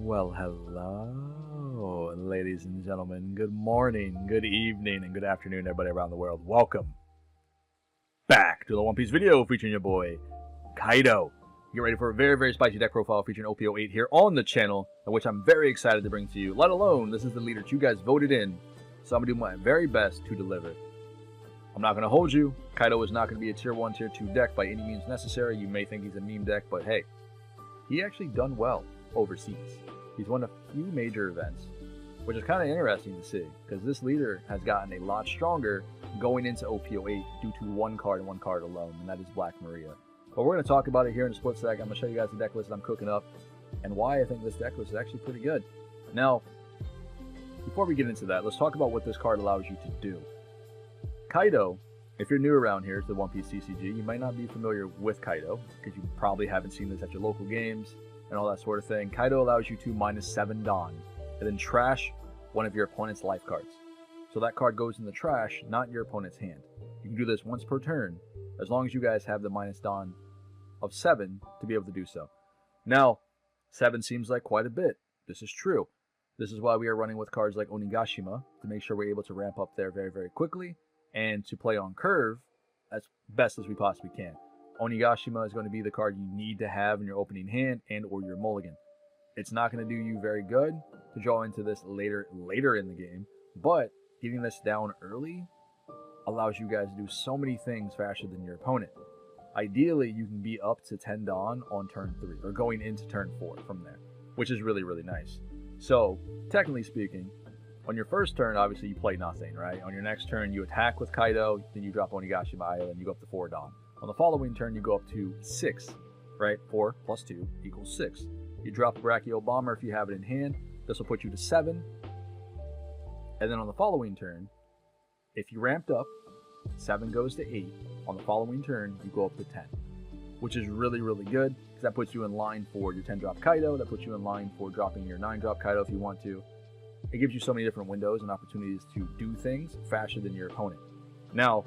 Well, hello, ladies and gentlemen. Good morning, good evening, and good afternoon, everybody around the world. Welcome back to the One Piece video featuring your boy, Kaido. Get ready for a very, very spicy deck profile featuring OP08 here on the channel, which I'm very excited to bring to you. Let alone, this is the leader that you guys voted in, so I'm going to do my very best to deliver. I'm not going to hold you. Kaido is not going to be a tier 1, tier 2 deck by any means necessary. You may think he's a meme deck, but hey, he actually done well overseas. He's won a few major events, which is kind of interesting to see, because this leader has gotten a lot stronger going into OP08 due to one card and one card alone, and that is Black Maria. But we're going to talk about it here in a split sec. I'm going to show you guys the deck list that I'm cooking up, and why I think this deck list is actually pretty good. Now, before we get into that, let's talk about what this card allows you to do. Kaido, if you're new around here to the One Piece TCG, you might not be familiar with Kaido, because you probably haven't seen this at your local games, and all that sort of thing. Kaido allows you to -7 Dawn, and then trash one of your opponent's life cards. So that card goes in the trash, not your opponent's hand. You can do this once per turn, as long as you guys have the -Dawn of 7 to be able to do so. Now, 7 seems like quite a bit. This is true. This is why we are running with cards like Onigashima, to make sure we're able to ramp up there very, very quickly, and to play on curve as best as we possibly can. Onigashima is going to be the card you need to have in your opening hand and or your mulligan. It's not going to do you very good to draw into this later in the game, but getting this down early allows you guys to do so many things faster than your opponent. Ideally, you can be up to 10 Dawn on turn 3, or going into turn 4 from there, which is really, really nice. So, technically speaking, on your first turn, obviously you play nothing, right? On your next turn, you attack with Kaido, then you drop Onigashima Island, you go up to 4 Dawn. On the following turn, you go up to 6, right? 4 plus 2 equals 6. You drop Brachio Bomber if you have it in hand. This will put you to 7. And then on the following turn, if you ramped up, 7 goes to 8. On the following turn, you go up to 10, which is really, really good, because that puts you in line for your 10-drop Kaido. That puts you in line for dropping your 9-drop Kaido if you want to. It gives you so many different windows and opportunities to do things faster than your opponent. Now,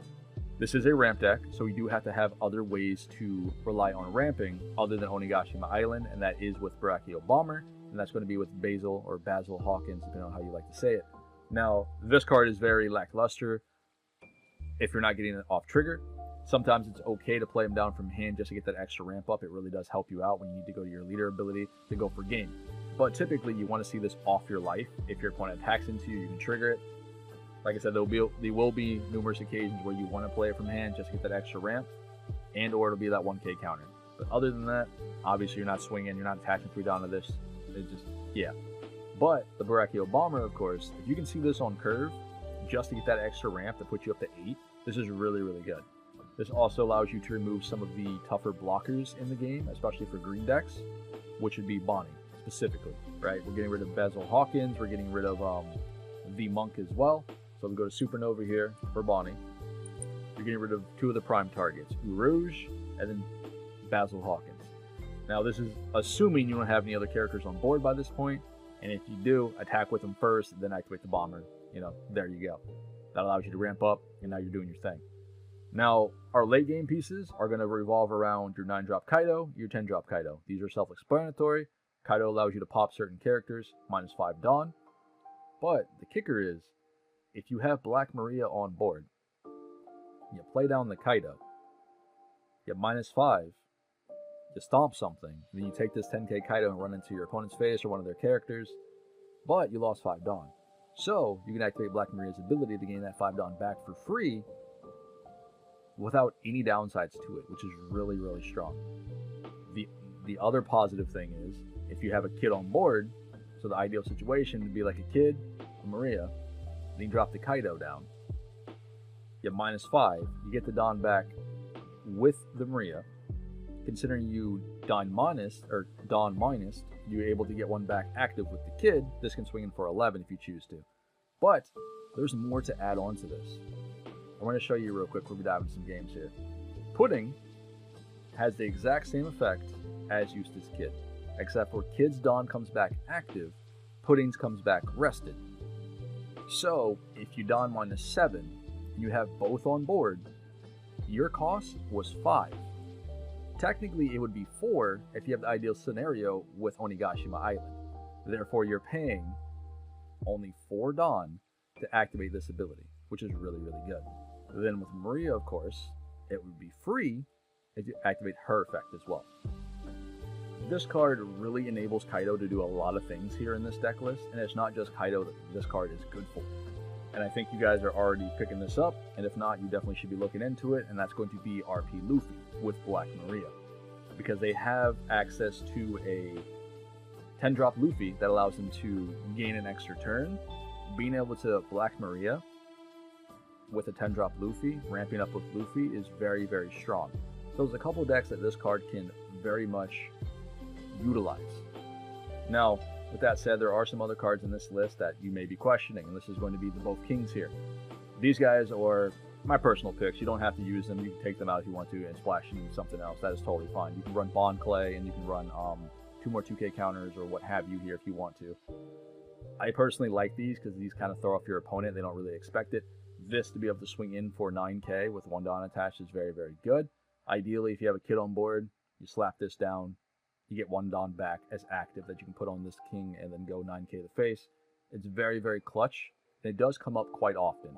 this is a ramp deck, so we do have to have other ways to rely on ramping other than Onigashima Island, and that is with Brachio Bomber, and that's going to be with Basil or Basil Hawkins, depending on how you like to say it. Now, this card is very lackluster if you're not getting it off trigger. Sometimes it's okay to play him down from hand just to get that extra ramp up. It really does help you out when you need to go to your leader ability to go for game. But typically, you want to see this off your life. If your opponent attacks into you, you can trigger it. Like I said, there will be numerous occasions where you want to play it from hand just to get that extra ramp, and or it'll be that 1k counter. But other than that, obviously you're not swinging, you're not attaching 3 down to this. It's just, yeah. But the Brachio Bomber, of course, if you can see this on curve, just to get that extra ramp that puts you up to 8, this is really, really good. This also allows you to remove some of the tougher blockers in the game, especially for green decks, which would be Bonnie, specifically, right? We're getting rid of Basil Hawkins, we're getting rid of the Monk as well. So we go to Supernova here for Bonnie. You're getting rid of 2 of the prime targets, Rouge and then Basil Hawkins. Now this is assuming you don't have any other characters on board by this point, and if you do, attack with them first, then activate the Bomber. You know, there you go. That allows you to ramp up, and now you're doing your thing. Now, our late game pieces are going to revolve around your 9-drop Kaido, your 10-drop Kaido. These are self-explanatory. Kaido allows you to pop certain characters, -5 Dawn. But the kicker is, if you have Black Maria on board, you play down the Kaido, you have -5, you stomp something, then you take this 10k Kaido and run into your opponent's face or one of their characters, but you lost 5 Dawn. So, you can activate Black Maria's ability to gain that 5 Dawn back for free without any downsides to it, which is really, really strong. The other positive thing is, if you have a kid on board, so the ideal situation would be like a kid, a Maria, then you drop the Kaido down. You have -5. You get the Dawn back with the Maria. Considering you Dawn minus, you're able to get 1 back active with the kid. This can swing in for 11 if you choose to. But there's more to add on to this. I'm going to show you real quick before we dive into some games here. Pudding has the exact same effect as Eustace Kid, except for Kid's Dawn comes back active, Pudding's comes back rested. So, if you Dawn -7, and you have both on board, your cost was 5. Technically, it would be 4 if you have the ideal scenario with Onigashima Island. Therefore, you're paying only 4 Dawn to activate this ability, which is really, really good. Then with Maria, of course, it would be free if you activate her effect as well. This card really enables Kaido to do a lot of things here in this deck list, and it's not just Kaido that this card is good for. And I think you guys are already picking this up, and if not, you definitely should be looking into it, and that's going to be RP Luffy with Black Maria. Because they have access to a 10-drop Luffy that allows them to gain an extra turn. Being able to Black Maria with a 10-drop Luffy, ramping up with Luffy, is very, very strong. So there's a couple decks that this card can very much utilize. Now, with that said, there are some other cards in this list that you may be questioning, and this is going to be the both Kings here. These guys are my personal picks. You don't have to use them. You can take them out if you want to and splash into something else. That is totally fine. You can run Bond Clay, and you can run 2 more 2K counters or what have you here if you want to. I personally like these because these kind of throw off your opponent. They don't really expect it. This to be able to swing in for 9K with 1 Dawn attached is very, very good. Ideally, if you have a kid on board, you slap this down. You get 1 Dawn back as active that you can put on this King and then go 9K to face. It's very, very clutch, and it does come up quite often.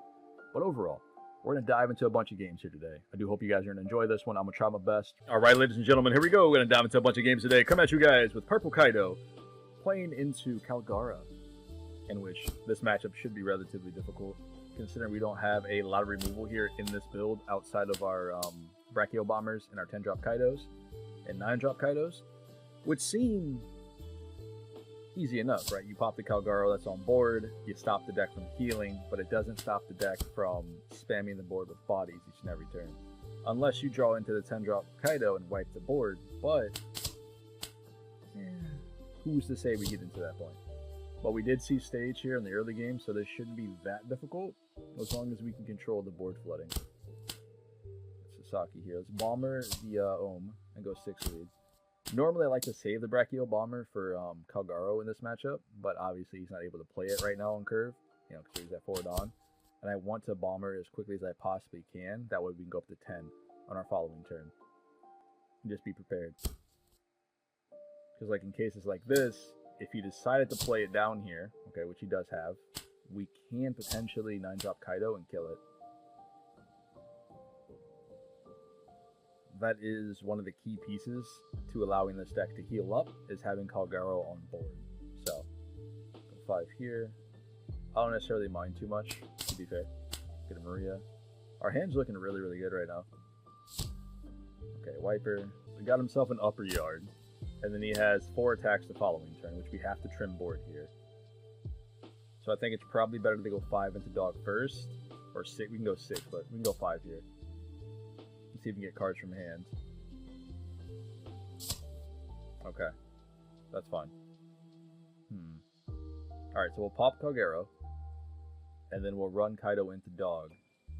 But overall, we're going to dive into a bunch of games here today. I do hope you guys are going to enjoy this one. I'm going to try my best. All right, ladies and gentlemen, here we go. We're going to dive into a bunch of games today. Come at you guys with Purple Kaido playing into Kalgara, in which this matchup should be relatively difficult, considering we don't have a lot of removal here in this build outside of our Brachio Bombers and our 10-drop Kaidos and 9-drop Kaidos, which seem easy enough, right? You pop the Kalgaro that's on board, you stop the deck from healing, but it doesn't stop the deck from spamming the board with bodies each and every turn. Unless you draw into the 10-drop Kaido and wipe the board, but who's to say we get into that point? But we did see stage here in the early game, so this shouldn't be that difficult, as long as we can control the board flooding. Sasaki here. Let's Bomber the Ohm and go 6 lead. Normally, I like to save the Brachio Bomber for Kalgaro in this matchup, but obviously he's not able to play it right now on curve, because he's at 4 Dawn. And I want to Bomber as quickly as I possibly can. That way we can go up to 10 on our following turn. And just be prepared. Because like in cases like this, if he decided to play it down here, okay, which he does have, we can potentially 9-drop Kaido and kill it. That is one of the key pieces to allowing this deck to heal up, is having Kalgaro on board. So, go 5 here. I don't necessarily mind too much, to be fair. Get a Maria. Our hand's looking really, really good right now. Okay, Wiper. He got himself an upper yard. And then he has 4 attacks the following turn, which we have to trim board here. So I think it's probably better to go 5 into dog first. Or 6. We can go 6, but we can go 5 here. Let's see if we can get cards from hand. Okay. That's fine. Alright, so we'll pop Kalgaro. And then we'll run Kaido into dog.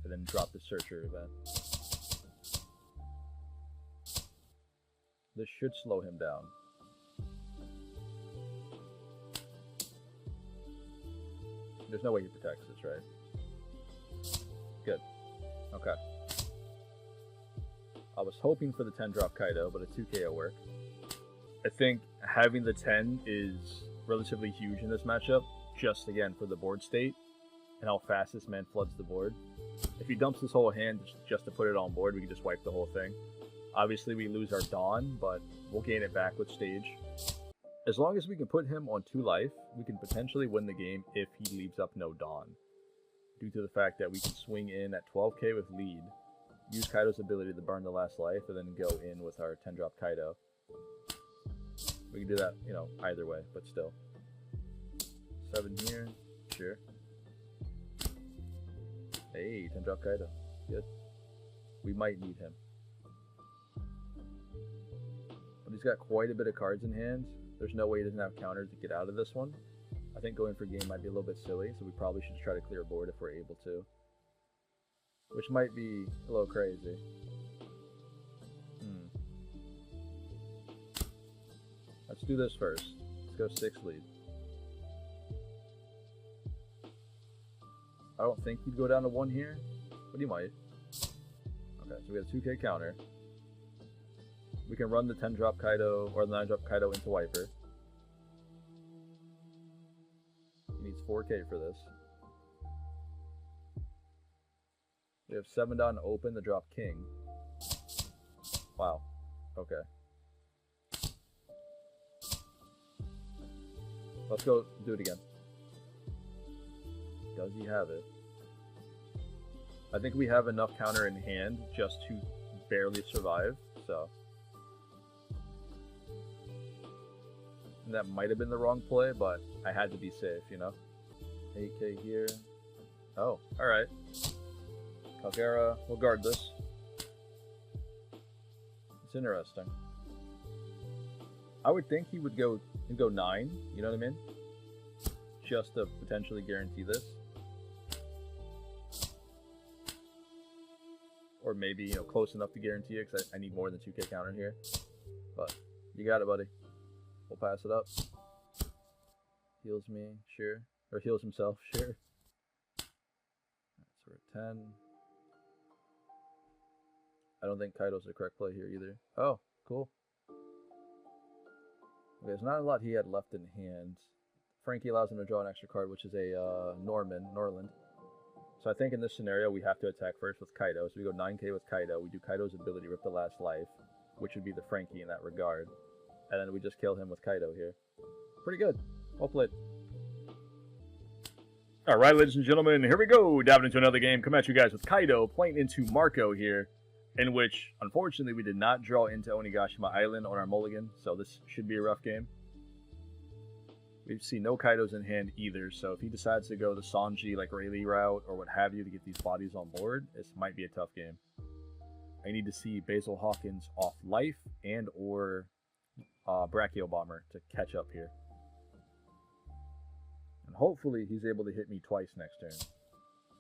And then drop the Searcher event. This should slow him down. There's no way he protects this, right? Good. Okay. I was hoping for the 10-drop Kaido, but a 2K will work. I think having the 10 is relatively huge in this matchup, just again for the board state and how fast this man floods the board. If he dumps his whole hand just to put it on board, we can just wipe the whole thing. Obviously, we lose our Dawn, but we'll gain it back with stage. As long as we can put him on 2 life, we can potentially win the game if he leaves up no Dawn. Due to the fact that we can swing in at 12k with lead, use Kaido's ability to burn the last life, and then go in with our 10-drop Kaido. We can do that, either way, but still. 7 here, sure. Hey, 10-drop Kaido, good. We might need him. But he's got quite a bit of cards in hand. There's no way he doesn't have counters to get out of this one. I think going for game might be a little bit silly, so we probably should try to clear board if we're able to. Which might be a little crazy. Let's do this first. Let's go 6 lead. I don't think he'd go down to 1 here, but he might. Okay, so we got a 2k counter. We can run the 10-drop Kaido or the 9-drop Kaido into Wiper. needs 4K for this. We have 7 Don open to drop king. Wow. Okay. Let's go do it again. Does he have it? I think we have enough counter in hand just to barely survive, so. And that might have been the wrong play, but I had to be safe, you know? 8K here. Oh, alright. Caldera, we'll guard this. It's interesting. I would think he would go 9, you know what I mean? Just to potentially guarantee this. Or maybe, you know, close enough to guarantee it, because I need more than 2K counter here. But, you got it, buddy. We'll pass it up. Heals me, sure. Or heals himself, sure. So we're at 10. I don't think Kaido's the correct play here either. Oh, cool. Okay, there's not a lot he had left in hand. Frankie allows him to draw an extra card, which is a Norland. So I think in this scenario, we have to attack first with Kaido. So we go 9K with Kaido. We do Kaido's ability, Rip the Last Life, which would be the Frankie in that regard. And then we just kill him with Kaido here. Pretty good. Well played. Alright, ladies and gentlemen, here we go. Diving into another game. Come at you guys with Kaido, playing into Marco here. In which, unfortunately, we did not draw into Onigashima Island on our mulligan. So this should be a rough game. We've seen no Kaidos in hand either, so if he decides to go the Sanji, like Rayleigh route, or what have you, to get these bodies on board, this might be a tough game. I need to see Basil Hawkins off life and or Brachio Bomber to catch up here. And hopefully he's able to hit me twice next turn.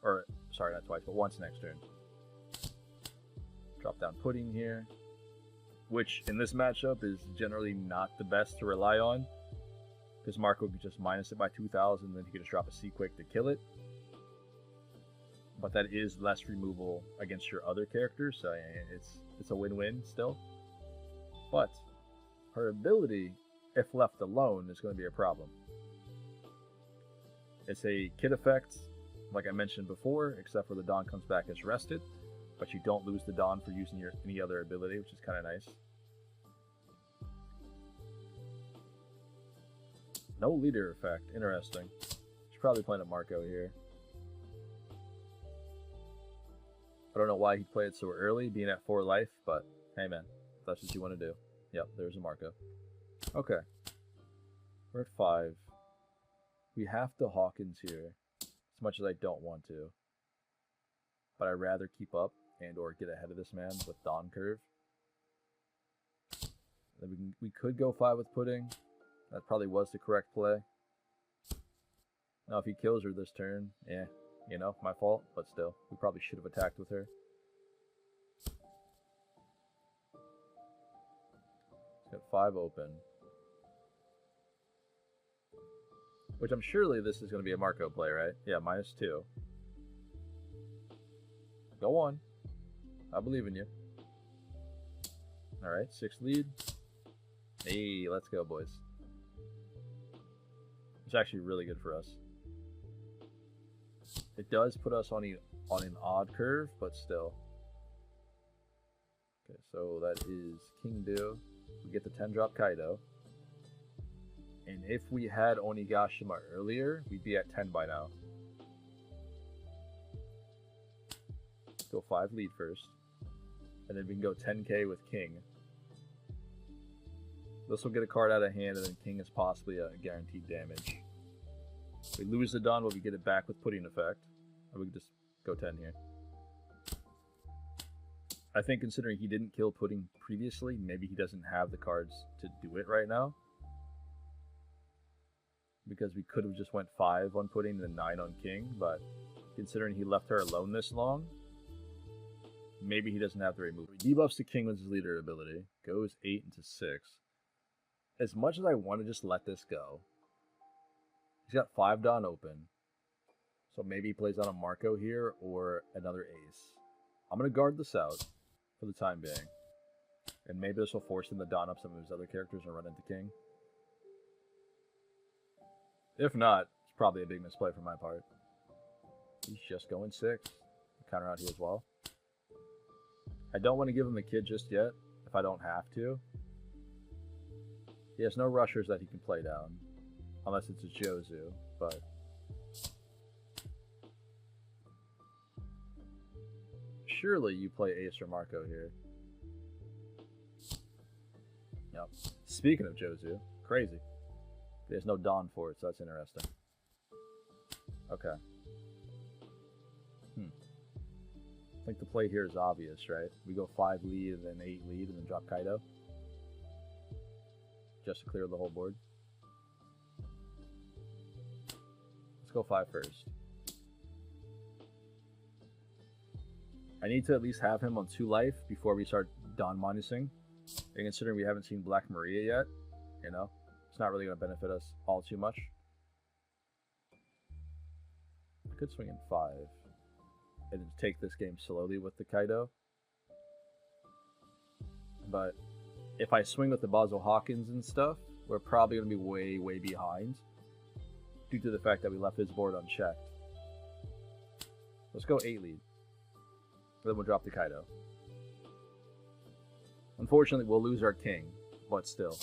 Or, sorry, not twice, but once next turn. Drop down Pudding here, which in this matchup is generally not the best to rely on. Because Marco could just minus it by 2,000, then he could just drop a C-Quick to kill it. But that is less removal against your other characters, so it's a win-win still. But her ability, if left alone, is going to be a problem. It's a kit effect, like I mentioned before, except for the Dawn comes back as rested, but you don't lose the Dawn for using your any other ability, which is kind of nice. No leader effect. Interesting. She's probably playing a Marco here. I don't know why he played so early, being at 4 life, but hey man, if that's what you want to do. Yep, there's a Marco. Okay. We're at 5. We have to Hawkins here, as much as I don't want to. But I'd rather keep up and or get ahead of this man with Dawn Curve. Then we could go 5 with Pudding. That probably was the correct play. Now, if he kills her this turn, yeah, you know, my fault, but still, we probably should have attacked with her. He's got 5 open. Which I'm surely this is going to be a Marco play, right? Yeah, -2. Go on. I believe in you. Alright, 6 lead. Hey, let's go, boys. It's actually really good for us. It does put us on an odd curve, but still. Okay, so that is King Do. We get the 10-drop Kaido. And if we had Onigashima earlier, we'd be at 10 by now. Go 5 lead first. And then we can go 10k with King. This will get a card out of hand, and then King is possibly a guaranteed damage. We lose the Dawn, but we get it back with Pudding effect. And we can just go 10 here. I think considering he didn't kill Pudding previously, maybe he doesn't have the cards to do it right now. Because we could have just went 5 on Pudding and then 9 on King, but considering he left her alone this long, maybe he doesn't have to remove it. Debuffs to King with his leader ability. Goes 8 into 6. As much as I want to just let this go, he's got 5 Dawn open. So maybe he plays on a Marco here or another Ace. I'm going to guard this out for the time being. And maybe this will force him to Dawn up some of his other characters and run into King. If not, it's probably a big misplay from my part. He's just going 6. Counter out here as well. I don't want to give him the kid just yet, if I don't have to. He has no rushers that he can play down. Unless it's a Jozu, but... surely you play Ace or Marco here. Yep. Speaking of Jozu, crazy. There's no Dawn for it, so that's interesting. Okay. I think the play here is obvious, right? We go 5 lead and then 8 lead and then drop Kaido. Just to clear the whole board. Let's go 5 first. I need to at least have him on 2 life before we start Dawn minusing. And considering we haven't seen Black Maria yet, you know, it's not really going to benefit us all too much. I could swing in 5 and take this game slowly with the Kaido. But if I swing with the Basil Hawkins and stuff, we're probably going to be way, way behind due to the fact that we left his board unchecked. Let's go 8 lead. Then we'll drop the Kaido. Unfortunately, we'll lose our king, but still.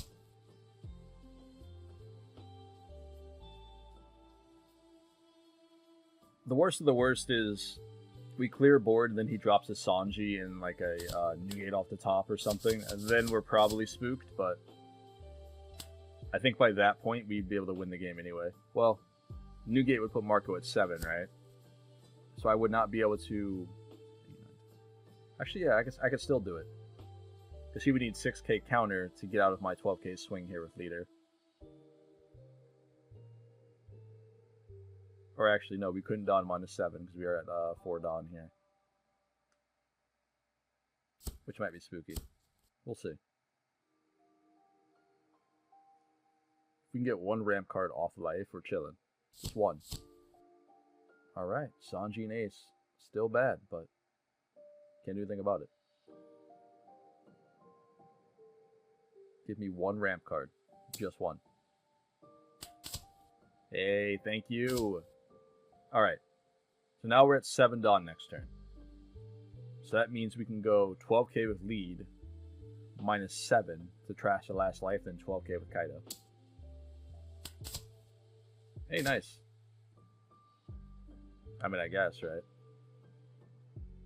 The worst of the worst is we clear board and then he drops a Sanji and like a Nugate off the top or something, and then we're probably spooked, but I think by that point we'd be able to win the game anyway. Well, Nugate would put Marco at 7, right? So I would not be able to... actually, yeah, I guess I could still do it. Because he would need 6k counter to get out of my 12k swing here with leader. Or actually, no, we couldn't Dawn -7 because we are at 4 Dawn here. Which might be spooky. We'll see. If we can get 1 ramp card off life, we're chilling. Just 1. Alright, Sanji and Ace. Still bad, but can't do anything about it. Give me 1 ramp card. Just 1. Hey, thank you. Alright. So now we're at 7 Dawn next turn. So that means we can go 12k with lead, -7 to trash the last life, then 12k with Kaido. Hey, nice. I mean, I guess, right?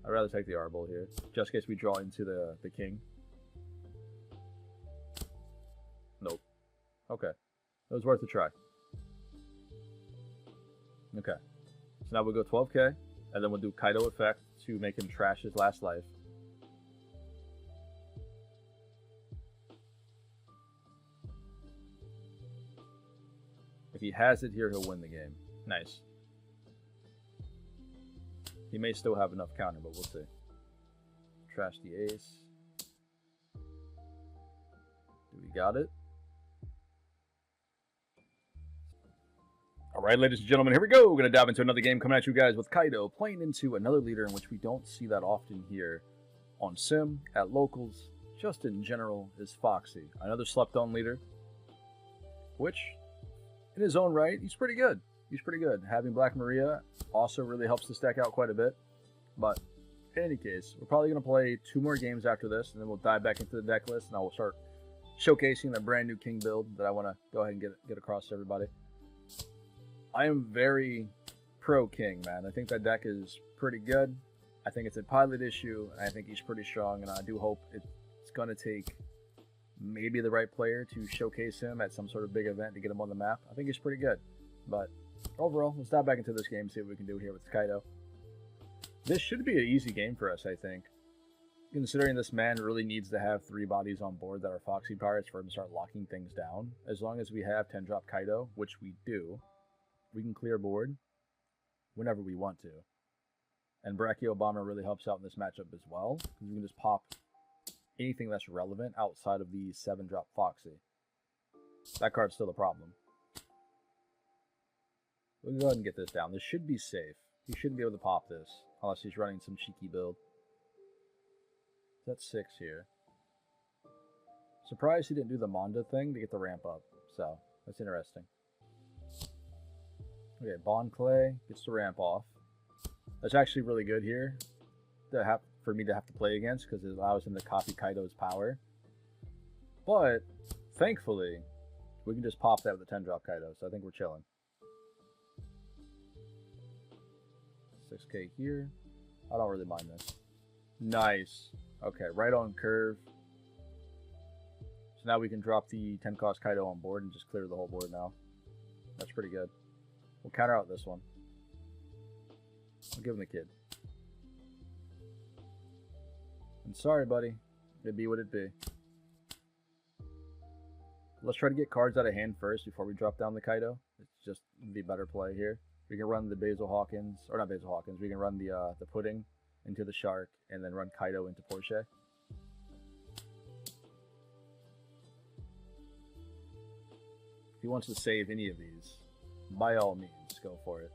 I'd rather take the Arbol here, just in case we draw into the king. Nope. Okay. It was worth a try. Okay. So now we'll go 12k, and then we'll do Kaido effect to make him trash his last life. If he has it here, he'll win the game. Nice. He may still have enough counter, but we'll see. Trash the ace. Do we got it? Alright, ladies and gentlemen, here we go. We're going to dive into another game coming at you guys with Kaido, playing into another leader in which we don't see that often here on Sim, at locals, just in general, is Foxy. Another slept-on leader, which, in his own right, he's pretty good. He's pretty good. Having Black Maria also really helps the stack out quite a bit. But, in any case, we're probably going to play 2 more games after this, and then we'll dive back into the deck list, and I will start showcasing the brand new King build that I want to go ahead and get across to everybody. I am very pro King, man. I think that deck is pretty good. I think it's a pilot issue, and I think he's pretty strong, and I do hope it's going to take maybe the right player to showcase him at some sort of big event to get him on the map. I think he's pretty good. But overall, let's dive back into this game, see what we can do here with Kaido. This should be an easy game for us, I think. Considering this man really needs to have 3 bodies on board that are Foxy Pirates for him to start locking things down. As long as we have 10-drop Kaido, which we do, we can clear board whenever we want to. And Brachio Bomber really helps out in this matchup as well, because we can just pop anything that's relevant outside of the 7-drop Foxy. That card's still a problem. We can go ahead and get this down. This should be safe. He shouldn't be able to pop this, unless he's running some cheeky build. That's 6 here. Surprised he didn't do the Manda thing to get the ramp up, so that's interesting. Okay, Bond Clay gets to ramp off. That's actually really good here for me to have to play against because it allows him to copy Kaido's power. But thankfully, we can just pop that with a 10-drop Kaido, so I think we're chilling. 6k here. I don't really mind this. Nice. Okay, right on curve. So now we can drop the 10 cost Kaido on board and just clear the whole board now. That's pretty good. We'll counter out this one. I'll give him the kid. And sorry, buddy. It be what it be. Let's try to get cards out of hand first before we drop down the Kaido. It's just the better play here. We can run the Basil Hawkins, or not Basil Hawkins. We can run the Pudding into the Shark and then run Kaido into Porsche. If he wants to save any of these, by all means, go for it.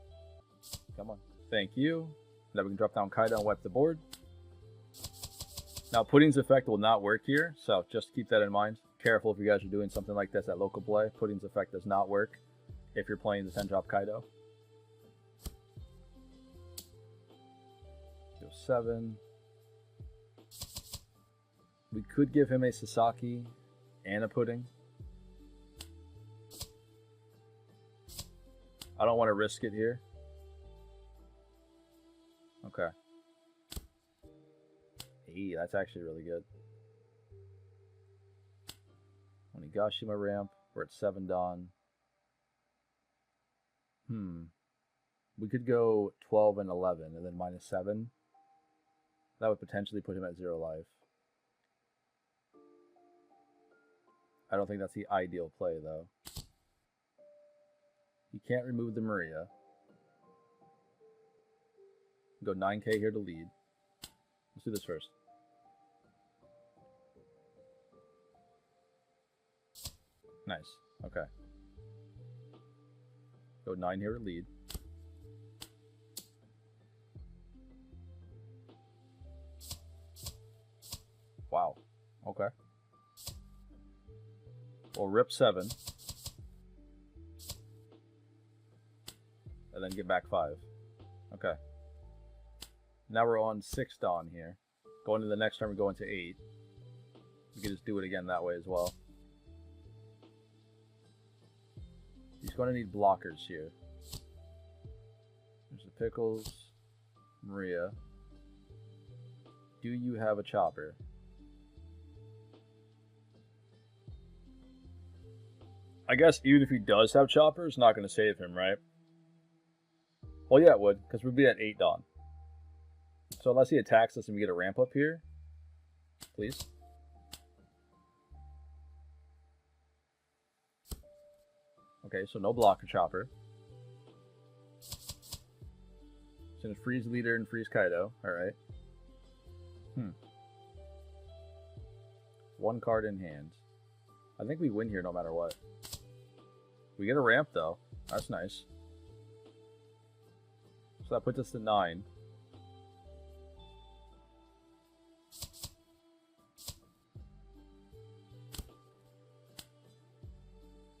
Come on. Thank you. Now we can drop down Kaido and wipe the board. Now, Pudding's effect will not work here, so just keep that in mind. Careful if you guys are doing something like this at local play. Pudding's effect does not work if you're playing the 10-drop Kaido. Go 7. We could give him a Sasaki and a Pudding. I don't want to risk it here. Okay. Hey, that's actually really good. Onigashima ramp. We're at 7 Dawn. We could go 12 and 11 and then -7. That would potentially put him at 0 life. I don't think that's the ideal play, though. He can't remove the Maria. Go 9k here to lead. Let's do this first. Nice. Okay. Go 9 here to lead. Wow. Okay. We'll rip 7. And then get back 5. Okay. Now we're on 6 Dawn here. Going to the next turn, we go into 8. We can just do it again that way as well. He's going to need blockers here. There's the Pickles. Maria. Do you have a Chopper? I guess even if he does have Chopper, it's not going to save him, right? Well, yeah, it would, because we'd be at 8 Dawn. So unless he attacks us and we get a ramp up here, please. Okay, so no blocker Chopper. He's gonna freeze leader and freeze Kaido. Alright. 1 card in hand. I think we win here no matter what. We get a ramp though. That's nice. So that puts us to 9.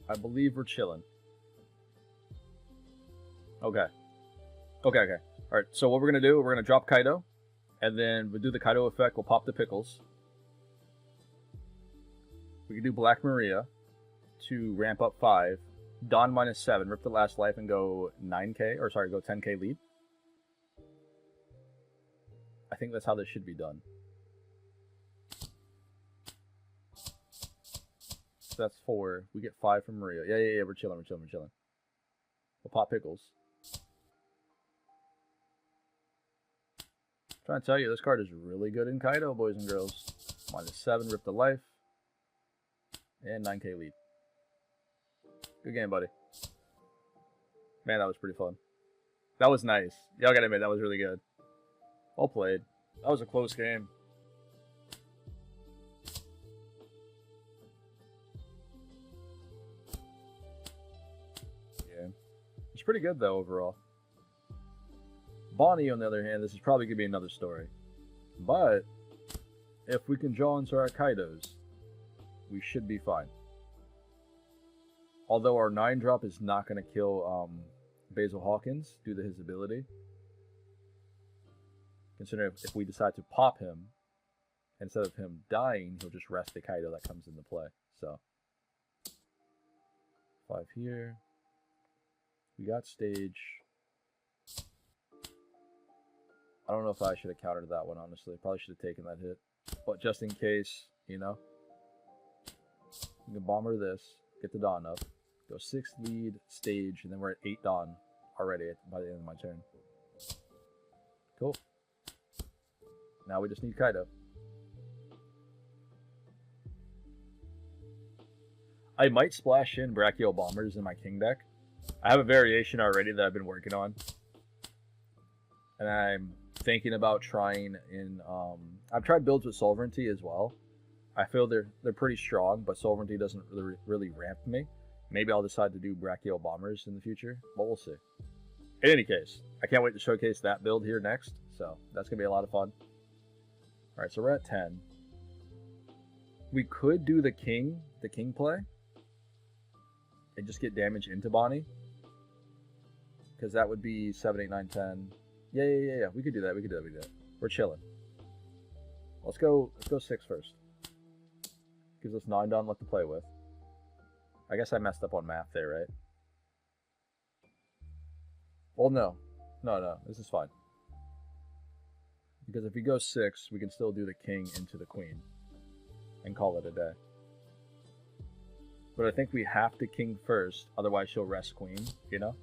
I believe we're chilling. Okay. Okay. Alright, so what we're going to do, we're going to drop Kaido. And then we'll do the Kaido effect. We'll pop the Pickles. We can do Black Maria to ramp up 5. Dawn -7. Rip the last life and go 9k. Or sorry, go 10k lead. I think that's how this should be done. So that's 4. We get 5 from Maria. Yeah. We're chilling. We'll pop Pickles. I'm trying to tell you, this card is really good in Kaido, boys and girls. -7, rip the life. And 9k lead. Good game, buddy. Man, that was pretty fun. That was nice. Y'all gotta admit, that was really good. Well played. That was a close game. Yeah. It's pretty good, though, overall. Bonnie, on the other hand, this is probably going to be another story. But, if we can draw into our Kaidos, we should be fine. Although our 9-drop is not going to kill Basil Hawkins, due to his ability. Considering if we decide to pop him, instead of him dying, he'll just rest the Kaido that comes into play. So, 5 here. We got stage. I don't know if I should have countered that one, honestly. Probably should have taken that hit. But just in case, you know. We can bomber this, get the Dawn up, go 6 lead, stage, and then we're at 8 Dawn already by the end of my turn. Cool. Now we just need Kaido. I might splash in Brachial Bombers in my King deck. I have a variation already that I've been working on. And I'm thinking about trying in... I've tried builds with Sovereignty as well. I feel they're pretty strong, but Sovereignty doesn't really ramp me. Maybe I'll decide to do Brachial Bombers in the future, but we'll see. In any case, I can't wait to showcase that build here next, so that's going to be a lot of fun. Alright, so we're at 10. We could do the king play, and just get damage into Bonnie. Because that would be 7, 8, 9, 10. Yeah. We could do that. We're chilling. Let's go 6 first. Gives us 9 Dawn left to play with. I guess I messed up on math there, right? Well, no. No. This is fine. Because if we go 6, we can still do the king into the queen. And call it a day. But I think we have to king first, otherwise she'll rest queen, you know?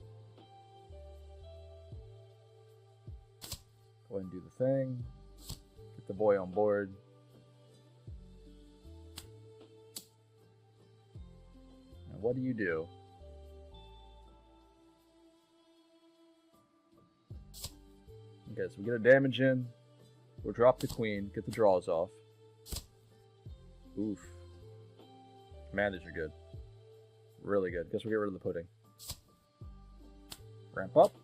Go ahead and do the thing. Get the boy on board. And what do you do? Okay, so we get a damage in. We'll drop the queen, get the draws off. Oof. Man, these are good. Really good. Guess we'll get rid of the pudding. Ramp up.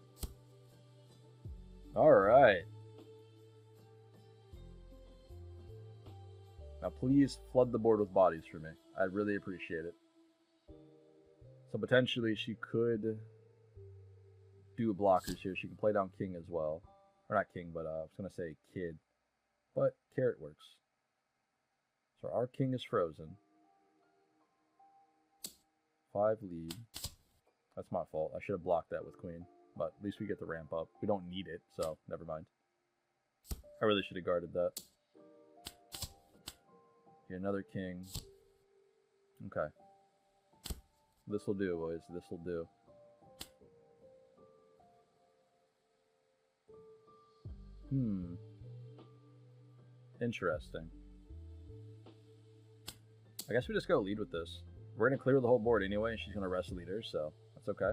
Alright. Now please flood the board with bodies for me. I'd really appreciate it. So potentially she could do blockers here. She can play down king as well. Or not king, but I was going to say kid. But carrot works. So our king is frozen. 5 lead. That's my fault. I should have blocked that with queen. But at least we get the ramp up. We don't need it, so never mind. I really should have guarded that. Get another king. Okay. This will do, boys. This will do. Interesting. I guess we just go lead with this. We're going to clear the whole board anyway, and she's going to rest leader, so that's okay.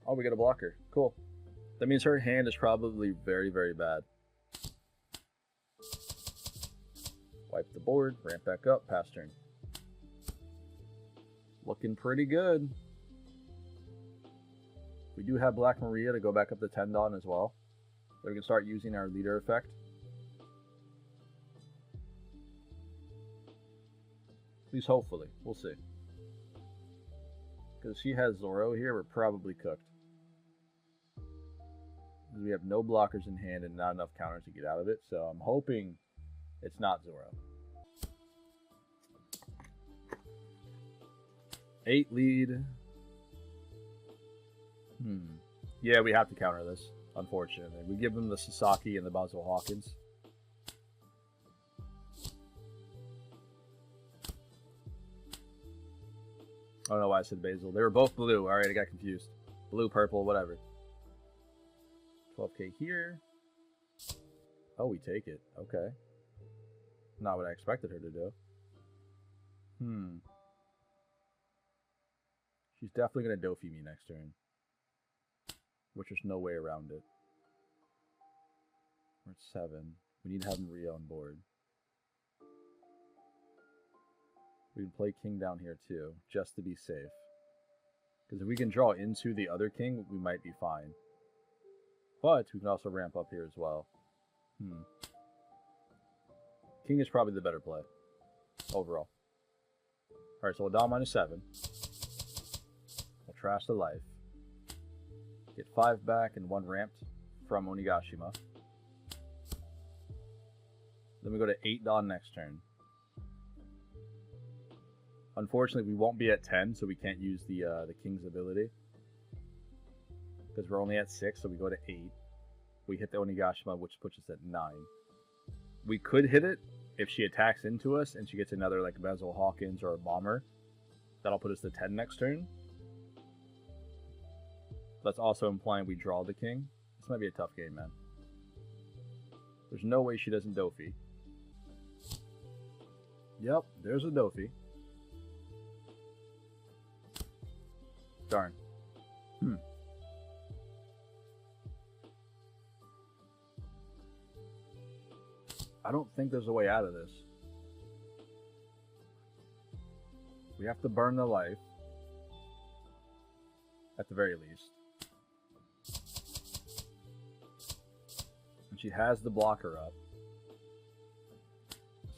Oh, we got a blocker. Cool. That means her hand is probably very, very bad. Wipe the board, ramp back up, pass turn. Looking pretty good. We do have Black Maria to go back up to 10 Dawn as well. So we can start using our leader effect. At least hopefully. We'll see. Because she has Zoro here, we're probably cooked. We have no blockers in hand and not enough counters to get out of it, so I'm hoping it's not Zoro. 8 lead. Yeah, we have to counter this, unfortunately. We give them the Sasaki and the Basil Hawkins. I don't know why I said Basil. They were both blue. Alright, I got confused. Blue, purple, whatever. 12k here. Oh, we take it. Okay. Not what I expected her to do. She's definitely going to Dofi me next turn. Which there's no way around it. We're at 7. We need to have Maria on board. We can play king down here too, just to be safe. Because if we can draw into the other king, we might be fine. But we can also ramp up here as well. King is probably the better play. overall. Alright, so we'll down -7. We'll trash the life. Get 5 back and 1 ramped from Onigashima. Then we go to 8 Dawn next turn. Unfortunately, we won't be at 10, so we can't use the King's ability. Because we're only at 6, so we go to 8. We hit the Onigashima, which puts us at 9. We could hit it if she attacks into us and she gets another like Bezel Hawkins or a Bomber. That'll put us to 10 next turn. That's also implying we draw the King. This might be a tough game, man. There's no way she doesn't Dofi. Yep, there's a Dofi. Darn. I don't think there's a way out of this. We have to burn the life. At the very least. And she has the blocker up.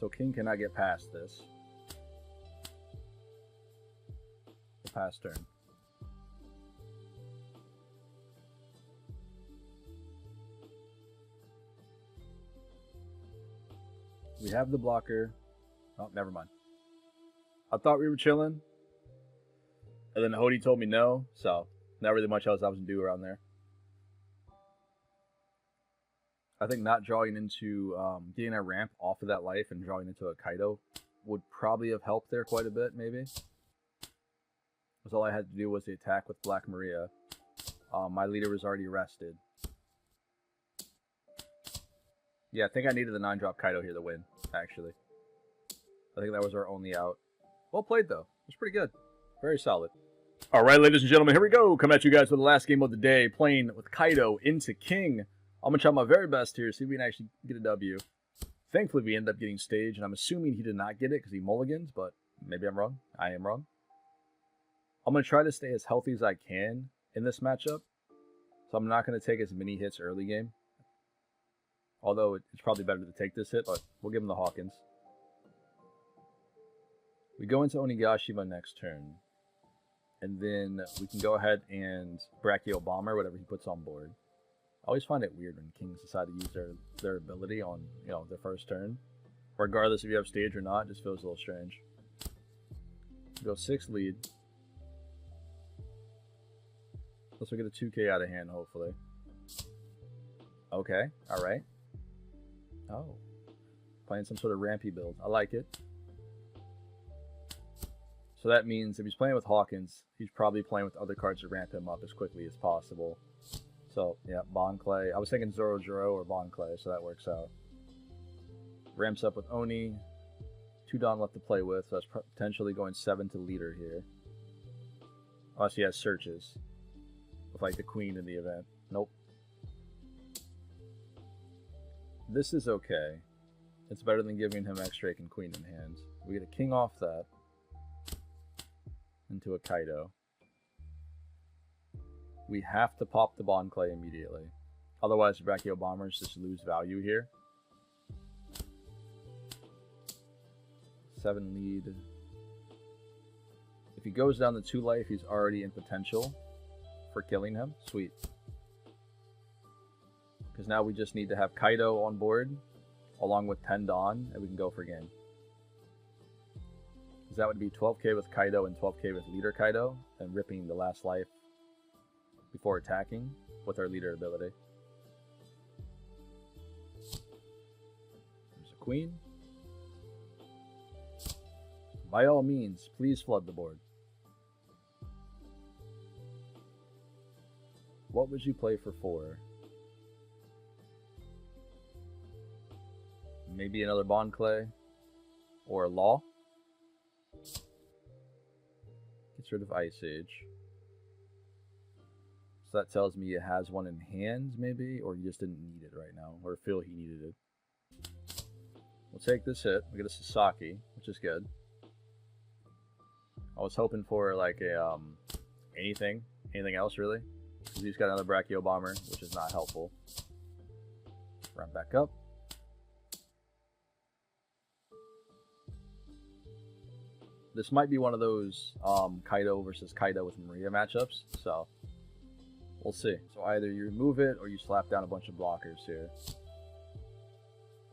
So King cannot get past this. The pass turn. We have the blocker. Oh, never mind. I thought we were chilling. And then Hody told me no, so not really much else I was going to do around there. I think not drawing into, getting a ramp off of that life and drawing into a Kaido would probably have helped there quite a bit, maybe. Because all I had to do was the attack with Black Maria. My leader was already rested. Yeah, I think I needed the 9-drop Kaido here to win, actually. I think that was our only out. Well played, though. It was pretty good. Very solid. Alright, ladies and gentlemen, here we go. Come at you guys with the last game of the day, playing with Kaido into King. I'm going to try my very best here, see if we can actually get a W. Thankfully, we ended up getting stage, and I'm assuming he did not get it because he mulligans, but maybe I'm wrong. I am wrong. I'm going to try to stay as healthy as I can in this matchup, so I'm not going to take as many hits early game. Although it's probably better to take this hit, but we'll give him the Hawkins. We go into Onigashima next turn. And then we can go ahead and Brachio Bomber, whatever he puts on board. I always find it weird when Kings decide to use their ability on, you know, their first turn. Regardless if you have stage or not, it just feels a little strange. Go 6 lead. Plus we get a 2k out of hand, hopefully. Okay, alright. Oh. Playing some sort of rampy build. I like it. So that means if he's playing with Hawkins, he's probably playing with other cards to ramp him up as quickly as possible. So, yeah, Bon Clay. I was thinking Zoro Jiro or Bon Clay, so that works out. Ramps up with Oni. 2 Dawn left to play with, so that's potentially going 7 to leader here. Unless he has searches. With, like, the Queen in the event. Nope. This is okay. It's better than giving him X-Drake and Queen in hand. We get a King off that. Into a Kaido. We have to pop the Bon Clay immediately. Otherwise, the Brachio Bombers just lose value here. 7 lead. If he goes down to 2 life, he's already in potential for killing him. Sweet. Because now we just need to have Kaido on board, along with 10 Dawn, and we can go for game. Because that would be 12k with Kaido and 12k with leader Kaido, and ripping the last life before attacking with our leader ability. There's a Queen. By all means, please flood the board. What would you play for 4? Maybe another Bon Clay or a Law. Gets rid of Ice Age. So that tells me it has one in hand, maybe, or he just didn't need it right now, or feel he needed it. We'll take this hit. We get a Sasaki, which is good. I was hoping for like a anything else really. Because he's got another Brachio Bomber, which is not helpful. Run back up. this might be one of those Kaido versus Kaido with Maria matchups, so we'll see. So either you remove it or you slap down a bunch of blockers here.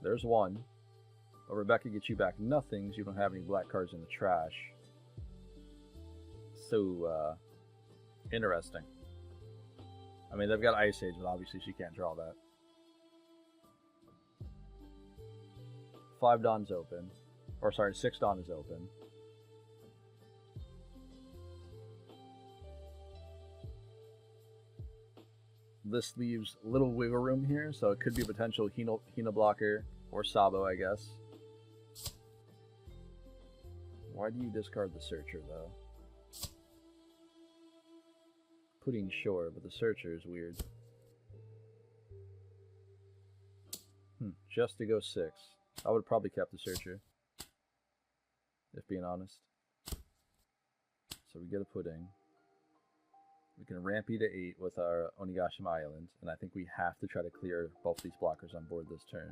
There's one. But Rebecca gets you back nothing, so you don't have any black cards in the trash. So, interesting. I mean, they've got Ice Age, but obviously she can't draw that. 5 Dawn's open. Or sorry, 6 Dawn is open. This leaves a little wiggle room here, so it could be a potential Hina blocker or Sabo, I guess. Why do you discard the Searcher, though? Pudding, sure, but the Searcher is weird. Just to go 6. I would have probably kept the Searcher, if being honest. So we get a Pudding. We can Rampy to 8 with our Onigashima Island, and I think we have to try to clear both these blockers on board this turn.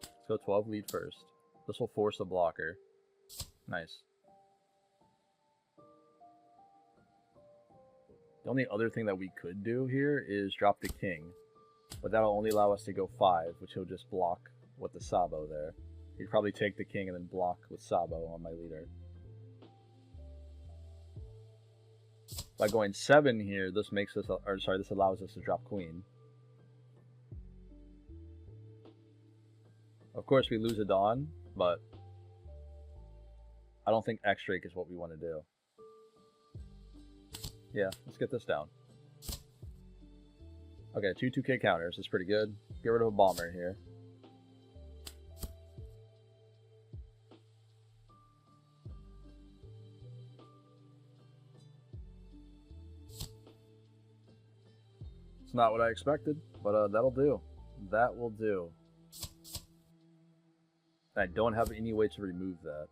Let's go 12 lead first. This will force a blocker. Nice. The only other thing that we could do here is drop the king, but that'll only allow us to go 5, which he'll just block with the Sabo there. He'd probably take the king and then block with Sabo on my leader. By going 7 here, this makes us, or sorry, this allows us to drop queen. Of course, we lose a Dawn, but I don't think X-Drake is what we want to do. Yeah, let's get this down. Okay, 2 2K counters. That's pretty good. Get rid of a bomber here. It's not what I expected, but that'll do. That will do. I don't have any way to remove that.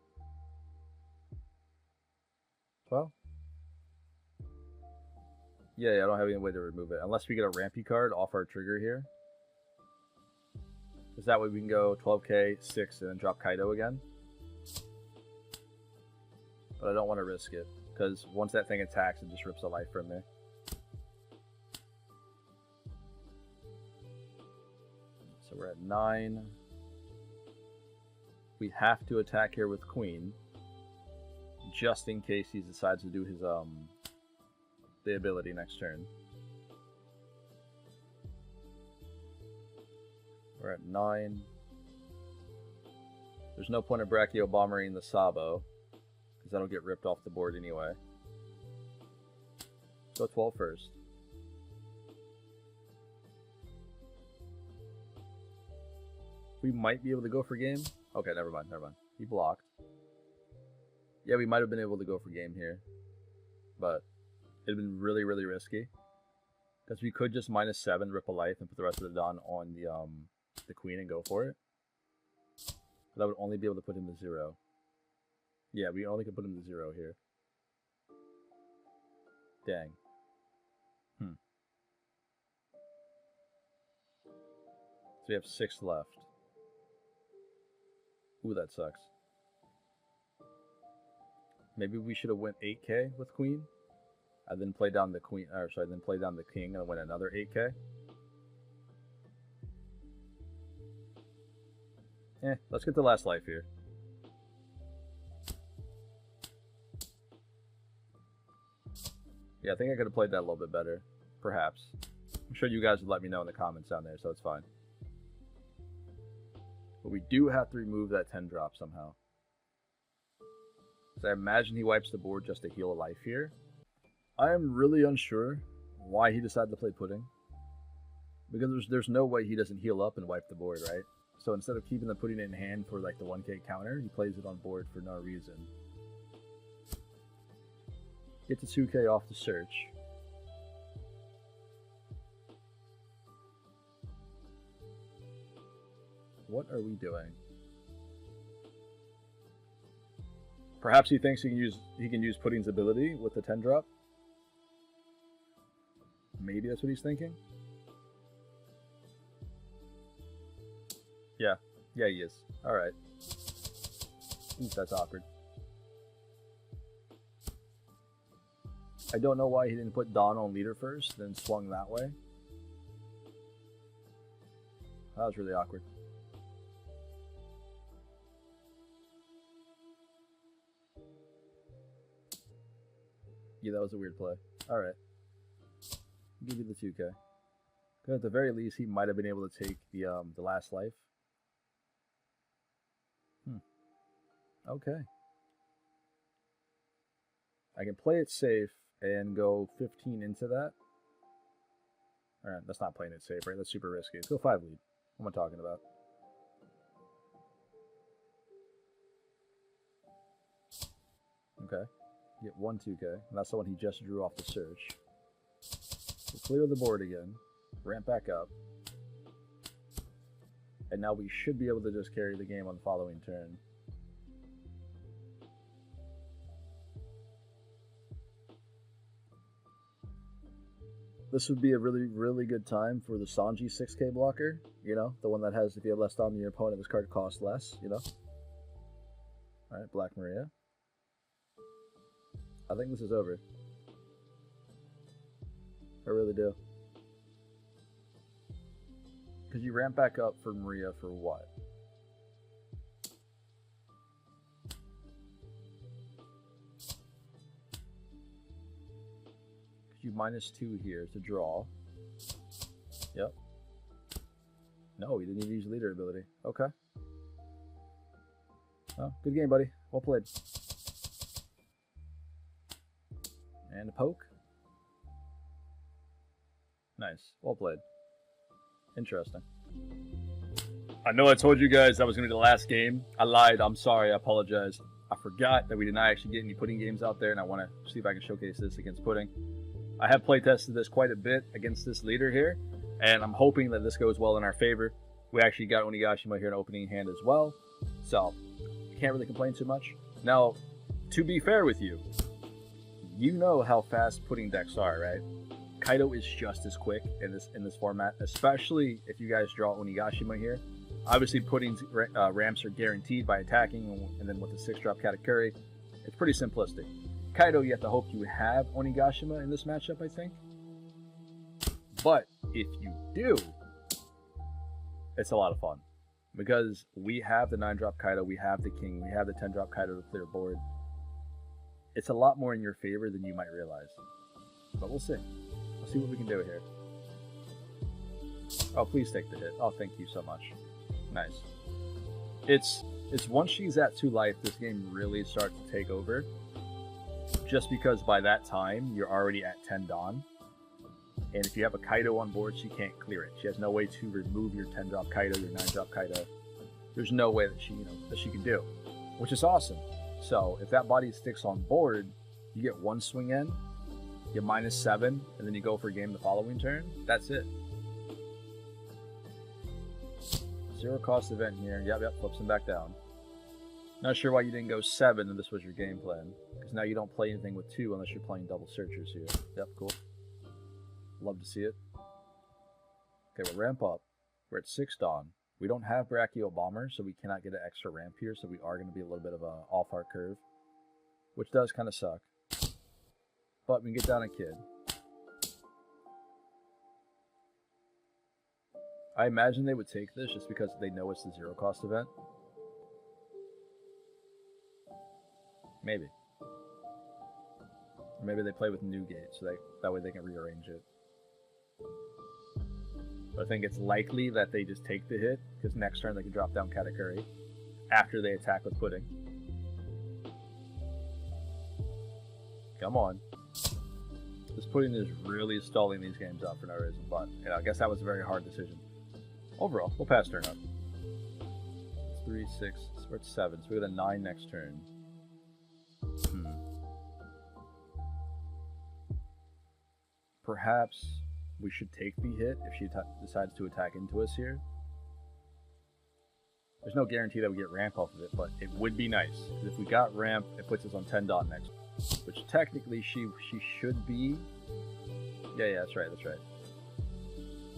Well, yeah, I don't have any way to remove it. Unless we get a Rampy card off our trigger here. Because that way we can go 12k, 6, and then drop Kaido again. But I don't want to risk it. Because once that thing attacks, it just rips a life from me. So we're at 9. We have to attack here with Queen. Just in case he decides to do his, the ability next turn. We're at 9. There's no point of Brachio bombering the Sabo, because that'll get ripped off the board anyway. Go 12 first. We might be able to go for game. Okay, never mind. He blocked. Yeah, we might have been able to go for game here, but it'd been really, really risky. Because we could just -7, rip a life, and put the rest of the Dawn on the Queen and go for it. But I would only be able to put him to 0. Yeah, we only can put him to 0 here. Dang. So we have 6 left. Ooh, that sucks. Maybe we should have went 8k with Queen. I then play down the Queen, or sorry, then play down the King and win another 8k. Let's get the last life here. Yeah, I think I could have played that a little bit better. Perhaps. I'm sure you guys would let me know in the comments down there, so it's fine. But we do have to remove that 10 drop somehow. So I imagine he wipes the board just to heal a life here. I am really unsure why he decided to play Pudding. Because there's no way he doesn't heal up and wipe the board, right? So instead of keeping the Pudding in hand for like the 1k counter, he plays it on board for no reason. Get the 2k off the search. What are we doing? Perhaps he thinks he can use Pudding's ability with the 10 drop. Maybe that's what he's thinking. Yeah, Yeah, he is. Alright. Ooh, that's awkward. I don't know why he didn't put Dawn on leader first, then swung that way. That was really awkward. Yeah, that was a weird play. Alright. Give you the 2K. Because at the very least, he might have been able to take the last life. Okay. I can play it safe and go 15 into that. Alright, that's not playing it safe, right? That's super risky. Let's go 5 lead. What am I talking about? Okay. Get 1 2K. And that's the one he just drew off the search. We'll clear the board again. Ramp back up. And now we should be able to just carry the game on the following turn. This would be a really, really good time for the Sanji 6K blocker. You know, the one that has, if you have less Dom than your opponent, this card costs less, you know. Alright, Black Maria. I think this is over. I really do. Because you ramp back up for Maria for what? You -2 here to draw. Yep. No, he didn't even use leader ability. Okay. Oh, good game, buddy. Well played. And a poke. Nice. Well played. Interesting. I know I told you guys that was going to be the last game. I lied. I'm sorry. I apologize. I forgot that we did not actually get any Pudding games out there, and I want to see if I can showcase this against Pudding. I have playtested this quite a bit against this leader here, and I'm hoping that this goes well in our favor. We actually got Onigashima here in opening hand as well, so can't really complain too much. Now, to be fair with you, you know how fast Pudding decks are, right? Kaido is just as quick in this format, especially if you guys draw Onigashima here. Obviously, Pudding's ramps are guaranteed by attacking, and then with the 6-drop Katakuri, it's pretty simplistic. Kaido, you have to hope you have Onigashima in this matchup, I think. But if you do, it's a lot of fun. Because we have the 9-drop Kaido, we have the King, we have the 10-drop Kaido to clear board. It's a lot more in your favor than you might realize. But we'll see. We'll see what we can do here. Oh, please take the hit. Oh, thank you so much. Nice. It's once she's at 2 life, this game really starts to take over. Just because by that time, you're already at 10 Dawn. And if you have a Kaido on board, she can't clear it. She has no way to remove your 10-drop Kaido, your 9-drop Kaido. There's no way that she can do. Which is awesome. So, if that body sticks on board, you get 1 swing in, you -7, and then you go for a game the following turn. That's it. 0 cost event here. Yep, flips him back down. Not sure why you didn't go 7 and this was your game plan. Because now you don't play anything with 2 unless you're playing double searchers here. Yep, cool. Love to see it. Okay, we'll ramp up. We're at 6 Dawn. We don't have Brachio Bomber, so we cannot get an extra ramp here, so we are going to be a little bit of a off our curve. Which does kind of suck. But we can get down a Kid. I imagine they would take this just because they know it's the 0 cost event. Maybe. Or maybe they play with Newgate, so that way they can rearrange it. But I think it's likely that they just take the hit, because next turn they can drop down Katakuri after they attack with Pudding. Come on. This Pudding is really stalling these games out for no reason, but you know, I guess that was a very hard decision. Overall, we'll pass turn up. It's 3, 6, we're at 7, so we got a 9 next turn. Perhaps we should take the hit if she decides to attack into us here. There's no guarantee that we get ramp off of it, but it would be nice. Because if we got ramp, it puts us on 10 Dawn next. Which technically she should be. Yeah, that's right.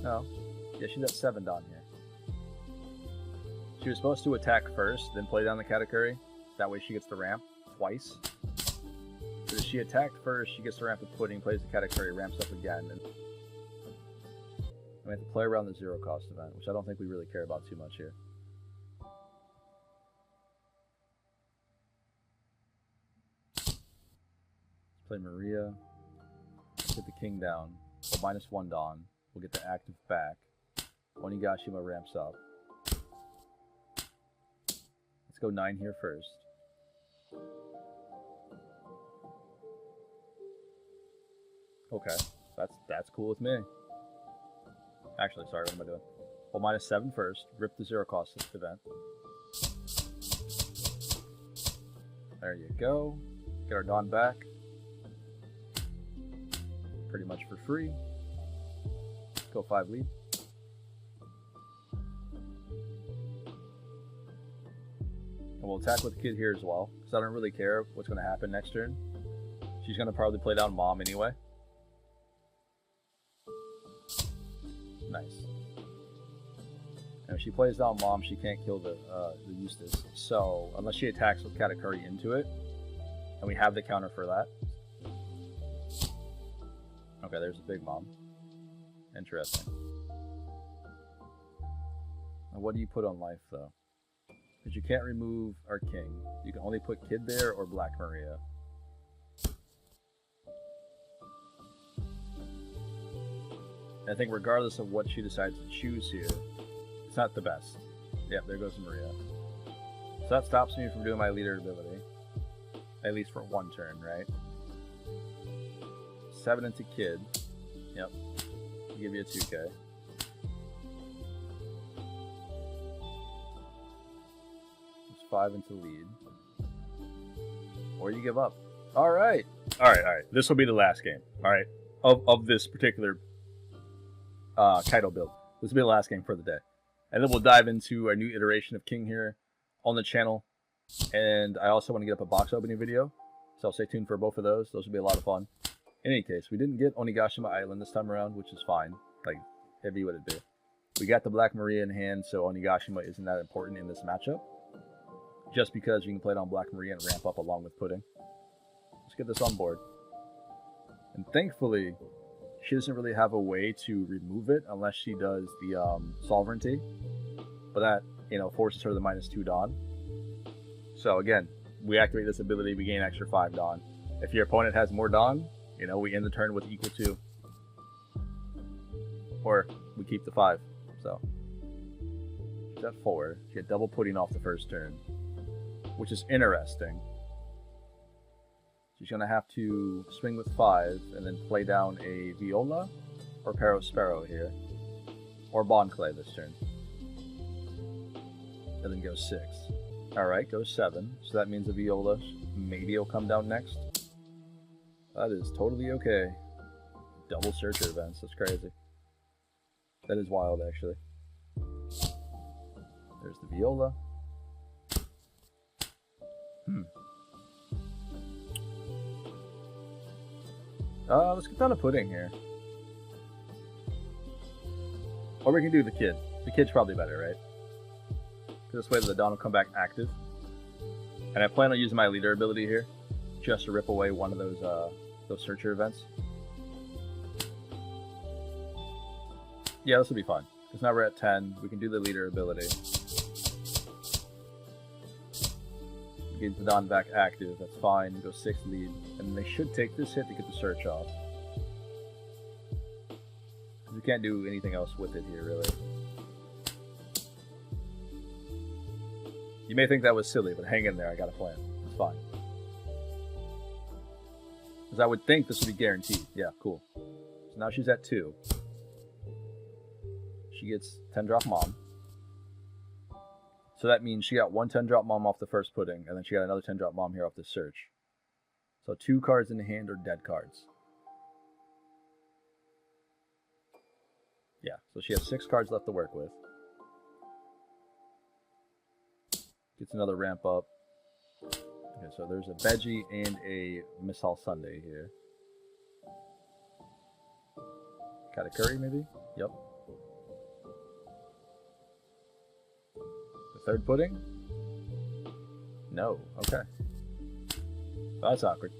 No. Yeah, she's at 7 Dawn here. She was supposed to attack first, then play down the Katakuri. That way she gets the ramp twice. But if she attacked first, she gets the ramp with pudding, plays the Katakuri, ramps up again. And we have to play around the zero cost event, which I don't think we really care about too much here. Let's play Maria. Let's get the king down. We'll -1 Dawn. We'll get the active back. Onigashima ramps up. Let's go 9 here first. Okay, that's cool with me. Actually, sorry, what am I doing? Well, -7 first. Rip the zero cost event. There you go. Get our Dawn back. Pretty much for free. Go 5 lead. And we'll attack with the kid here as well, because I don't really care what's going to happen next turn. She's going to probably play down Mom anyway. Nice. And if she plays down Mom, she can't kill the Eustace. So, unless she attacks with Katakuri into it, and we have the counter for that. Okay, there's a big Mom. Interesting. Now, what do you put on life, though? Because you can't remove our king. You can only put Kid there or Black Maria. And I think regardless of what she decides to choose here, it's not the best. Yeah, there goes Maria. So that stops me from doing my leader ability. At least for 1 turn, right? 7 into Kid. Yep. I'll give you a 2K. It's 5 into lead. Or you give up. Alright. Alright. This will be the last game. Alright. Of this particular Kaido build. This will be the last game for the day. And then we'll dive into a new iteration of King here on the channel. And I also want to get up a box opening video. So stay tuned for both of those. Those will be a lot of fun. In any case, we didn't get Onigashima Island this time around, which is fine. Like, it'd be what it'd be. We got the Black Maria in hand, so Onigashima isn't that important in this matchup. Just because you can play it on Black Maria and ramp up along with Pudding. Let's get this on board. And thankfully, she doesn't really have a way to remove it unless she does the Sovereignty. But that, forces her to the -2 Dawn. So again, we activate this ability, we gain extra 5 Dawn. If your opponent has more Dawn, we end the turn with equal 2. Or we keep the 5. So she's at 4. She had double Pudding off the first turn, which is interesting. She's going to have to swing with 5 and then play down a Viola or Pawseplay's here. Or Bond Clay this turn. And then go 6. Alright, go 7. So that means a Viola maybe will come down next. That is totally okay. Double Searcher events, that's crazy. That is wild, actually. There's the Viola. Let's get down to Pudding here. Or we can do the Kid. The Kid's probably better, right? Because this way the Dawn will come back active. And I plan on using my leader ability here, just to rip away one of those Searcher events. Yeah, this will be fun. Because now we're at 10. We can do the leader ability. Get the Dawn back active, that's fine. Go 6 lead. And they should take this hit to get the search off. We can't do anything else with it here, really. You may think that was silly, but hang in there, I got a plan. It's fine. Because I would think this would be guaranteed. Yeah, cool. So now she's at 2. She gets 10-drop Mom. So that means she got 1 10-drop Mom off the first Pudding, and then she got another 10-drop Mom here off the search. So 2 cards in the hand are dead cards. Yeah, so she has 6 cards left to work with. Gets another ramp up. Okay, so there's a Veggie and a Missile Sunday here. Katakuri, maybe? Yep. Third pudding? No. Okay. That's awkward.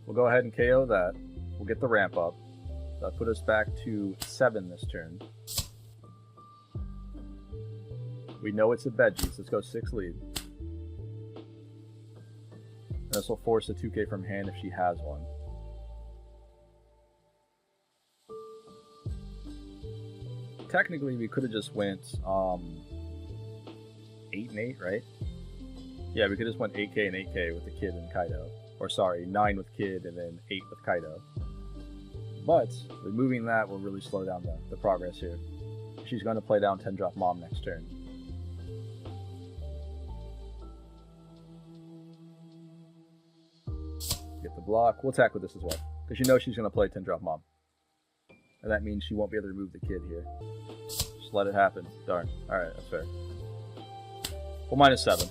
We'll go ahead and KO that. We'll get the ramp up. That'll put us back to 7 this turn. We know it's a veggies. Let's go 6 lead. And this will force a 2K from hand if she has one. Technically, we could have just went 8 and 8, right? Yeah, we could just went 8K and 8K with the kid and Kaido. Or sorry, 9 with kid and then 8 with Kaido. But removing that will really slow down the progress here. She's going to play down 10-drop mom next turn. Get the block. We'll attack with this as well. Because you know she's going to play 10-drop mom. And that means she won't be able to remove the kid here. Just let it happen. Darn. Alright, that's fair. We'll minus 7.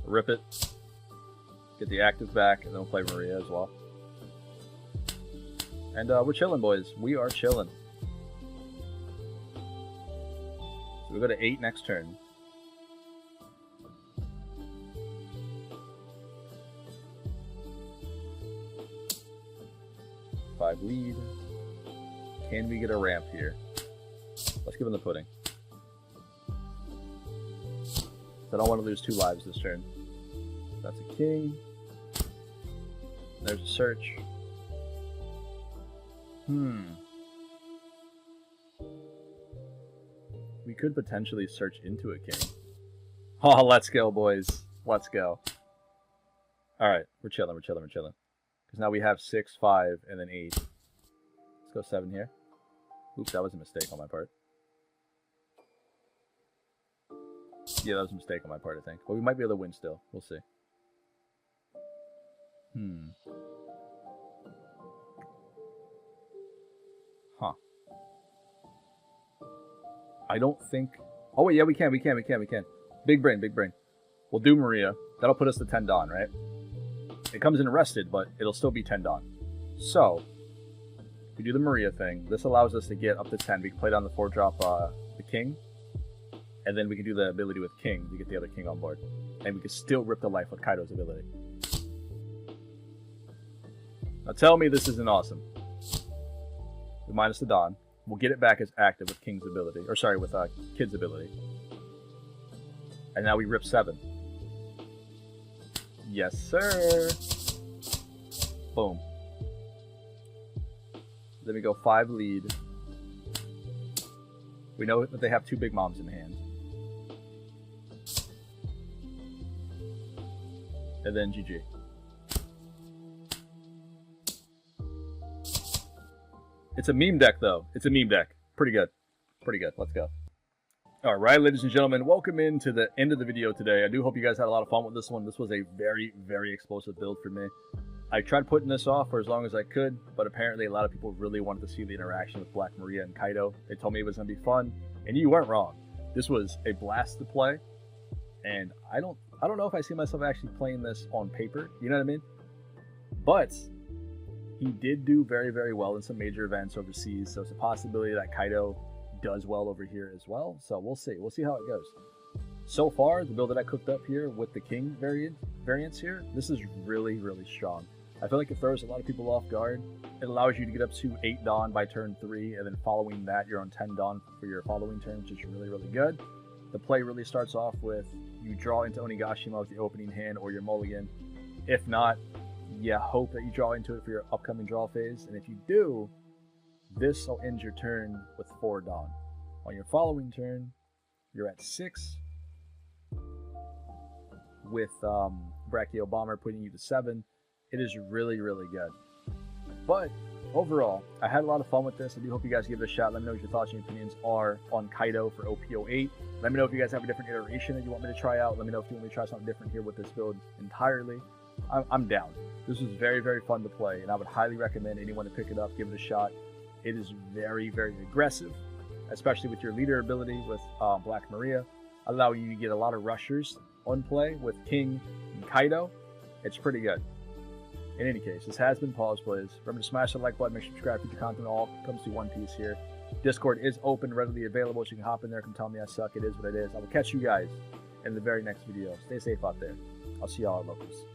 Rip it. Get the active back, and then we'll play Maria as well. And we're chilling, boys. We are chilling. So we go to 8 next turn. Five lead. Can we get a ramp here? Let's give him the pudding. I don't want to lose 2 lives this turn. That's a king. There's a search. We could potentially search into a king. Oh, let's go, boys. Let's go. Alright, we're chilling, we're chilling, we're chilling. Because now we have 6, 5, and then 8. Let's go 7 here. Oops, that was a mistake on my part. Yeah, that was a mistake on my part, I think. But we might be able to win still. We'll see. Huh. I don't think... Oh, wait, yeah, we can. Big brain, big brain. We'll do Maria. That'll put us to 10 Dawn, right? It comes in arrested, but it'll still be 10 Dawn. So, we do the Maria thing. This allows us to get up to 10. We can play down the 4-drop the king. And then we can do the ability with king to get the other king on board. And we can still rip the life with Kaido's ability. Now tell me this isn't awesome. We minus the Dawn. We'll get it back as active with King's ability. Or sorry, with Kid's ability. And now we rip 7. Yes, sir. Boom. Then we go 5 lead. We know that they have 2 big moms in hand. And then GG. It's a meme deck, though. It's a meme deck. Pretty good. Pretty good. Let's go. Alright, ladies and gentlemen, welcome into the end of the video today. I do hope you guys had a lot of fun with this one. This was a very, very explosive build for me. I tried putting this off for as long as I could, but apparently a lot of people really wanted to see the interaction with Black Maria and Kaido. They told me it was going to be fun, and you weren't wrong. This was a blast to play, and I don't know if I see myself actually playing this on paper, you know what I mean? But he did do very, very well in some major events overseas, so it's a possibility that Kaido does well over here as well. So we'll see. We'll see how it goes. So far, the build that I cooked up here with the King variants here, this is really, really strong. I feel like it throws a lot of people off guard. It allows you to get up to 8 Dawn by turn 3, and then following that, you're on 10 Dawn for your following turn, which is really, really good. The play really starts off with you draw into Onigashima with the opening hand or your mulligan. If not, you hope that you draw into it for your upcoming draw phase, and if you do, this will end your turn with 4 Dawn. On your following turn, you're at 6 with Brachio Bomber putting you to 7. It is really, really good. But overall, I had a lot of fun with this. I do hope you guys give it a shot. Let me know what your thoughts and opinions are on Kaido for OP08. Let me know if you guys have a different iteration that you want me to try out. Let me know if you want me to try something different here with this build entirely. I'm down. This was very, very fun to play, and I would highly recommend anyone to pick it up, give it a shot. It is very, very aggressive, especially with your leader ability with Black Maria. Allow you to get a lot of rushers on play with King and Kaido. It's pretty good. In any case, this has been Pawseplays. Remember to smash the like button, make sure to subscribe, future content all comes to One Piece here. Discord is open, readily available, so you can hop in there and tell me I suck. It is what it is. I will catch you guys in the very next video. Stay safe out there. I'll see y'all at Locals.